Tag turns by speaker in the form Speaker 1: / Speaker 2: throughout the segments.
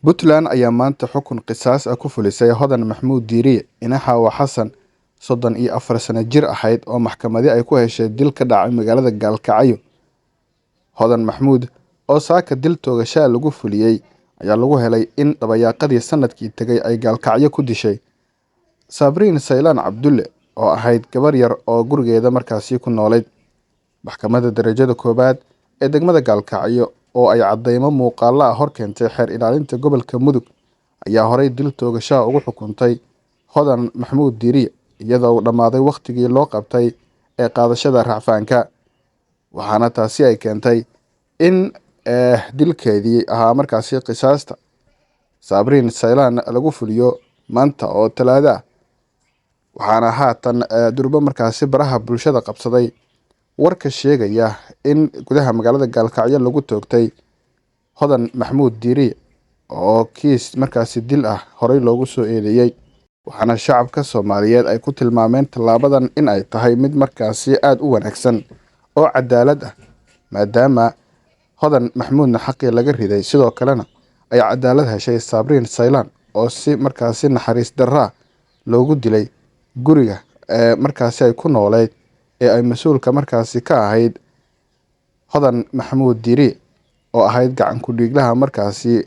Speaker 1: Puntland ayaa maanta xukun qisaas ah ku fulisay Hodan Maxamuud Diiriye Inaxaawa Xasan 34 sano jir ahayd oo maxkamadii ay ku heshay dil ka dhacay magaalada Gaalkacyo. Hodan Maxamuud oo saaka dil toogasho lagu fuliyay ayaa lagu helay in dabayaaqadii sanadkii tagay ay Gaalkacyo ku dishay Sabriin Saylaan Cabdulle oo ahayd gabar yar oo gurigeeda markaasi ku noolayd. Maxkamadda darajada koobaad ee degmada Gaalkacyo oo ay cadeymo muuqaal ah hor keentay xeer ilaalinta gobolka Mudug ayaa horay dil toogasho ugu xukuntay Hodan Maxamuud Diiriye iyadoo uu dhamaaday waqtigii loo qabtay ee qaadashada racfaanka, waxaana taasi ay keentay in dilkeedii ahaa markaasi qisaasta Sabriin Saylaan lagu fuliyo maanta oo Talaado ah. Waxaana haatan durba markaasi baraha bulshada qabsaday warka sheegaya in gudaha magaalada Gaalkacyo lagu toogtay Hodan Maxamuud Diiriye oo kiis markaasi dil ah horay loogu soo eedeeyay. Waxaana shacabka Soomaaliyeed ay ku tilmaameen talaabadan in ay tahay mid markaasi aad u wanaagsan oo cadaalad ah, maadaama Hodan Maxamuudna xaqii laga riday sidoo kalena ay cadaalad heshay Sabriin Saylaan oo si markaasi naxariis darro loogu dilay guriga markaasi ay ku nooleed ee ay mas'uulka markaasi ka ahayd Hodan Maxamuud Diiriye oo ahayd gacan ku dhiiglaha markaasi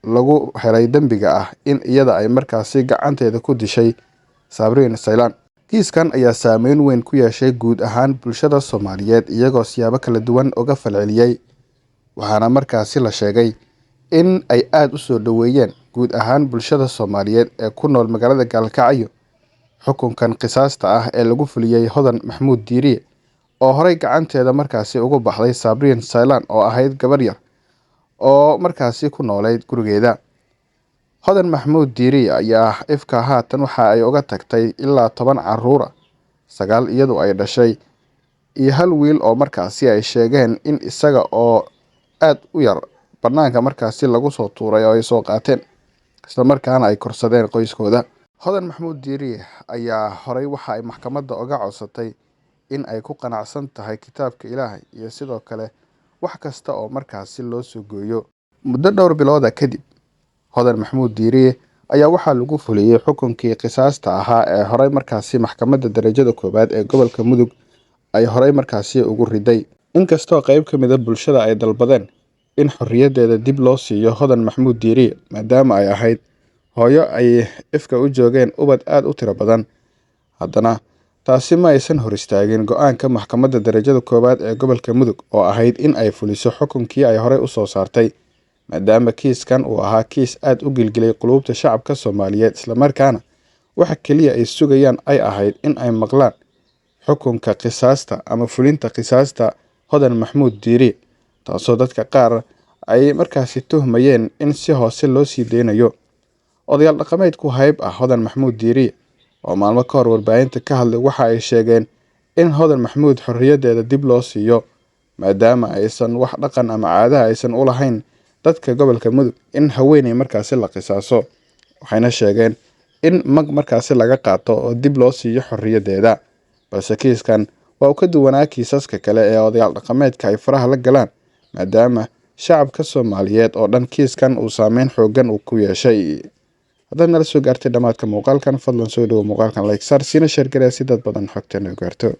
Speaker 1: lagu helay dambiga ah in iyada ay markaasi gacanteeda ku dishay Sabriin Saylaan. Kiiskan ayaa saameyn weyn ku yeeshay guud ahaan bulshada Soomaaliyeed iyagoo siyaabo kala duwan uga falceliyay, waxaana markaasi la sheegay in ay aad u soo dhaweeyeen guud ahaan bulshada Soomaaliyeed ee ku nool magaalada Gaalkacyo xukunkan qisaasta ah ee lagu fuliyay Hodan Maxamuud Diiriye oo horay gacanteeda markaasi ugu baxday Sabriin Saylaan oo ahayd gabar yar oo markaasi ku nooleyd gurigeeda. Hodan Maxamuud Diiriye ayaa ifka haatan waxa ay uga tagtay ilaa 10 caruur ah, 9 iyadoo ay dhashay iyo hal wiil oo markaasi ay sheegeen in isaga oo aad u yar banaanka markaasi lagu soo tuuray oo ay soo qaateen isla markaana ay korsadeen qoyskooda. Hodan Maxamuud Diiriye ayaa horay waxa ay maxkamadda uga codsatay in ay ku qanacsan tahay kitaabka Ilaahay iyo sidoo kale wax kasta oo markaasi loo soo gooyo. Muddo dhowr bilood kadib, Hodan Maxamuud Diiriye ayaa waxaa lagu fuliyay xukunkii qisaasta ahaa ee horay markaasi maxkamadda darajada koobaad ee gobolka Mudug ay horay markaasi ugu riday. Inkastoo qayb ka mid ah bulshada ay dalbadeen in xorriyadeeda dib loo siiyo Hodan Maxamuud Diiriye maadaama ay ahayd hooyo ay ifka u joogeen ubad aad u tiro badan, haddana taasi ma aysan hor istaagin go'aanka maxkamadda darajada koobaad ee gobolka Mudug oo ahayd in ay fuliso xukunkii ay horay u soo saartay, maadaama kiiskan uu ahaa kiis aad u gilgilay qulubta shacabka Soomaaliyeed isla markaana waxa kaliya ay sugayaan ay ahayd in ay maqlaan xukunka qisaasta ama fulinta qisaasta Hodan Maxamuud Diiriye, taasoo dadka qaar ay markaasi tuhmayeen in si hoose loo sii deynayo. Odayaal dhaqameed ku hayb ah Hodan Maxamuud Diiriye oo maalmo ka hor warbaahinta ka hadlay waxa ay sheegeen in Hodan Maxamuud xorriyadeeda dib loo siiyo maadaama aysan wax dhaqan ama caado aysan u lahayn dadka gobolka Mudug in haweeney markaasi la qisaaso, waxayna sheegeen in markaasi laga qaato oo dib loo siiyo xorriyadeeda. Balse kiiskan waa uu ka duwanaa kiisaska kale ee odayaal dhaqameedka ay faraha la galaan maadaama shacabka Soomaaliyeed oo dhan kiiskan uu saameyn xooggan ku yeeshay. Haddaad nala soo gaartay dhamaadka muuqaalkan, fadlan soo dhawo muuqaalkan like saar, siina share garee si dad badan xogtan u gaarto.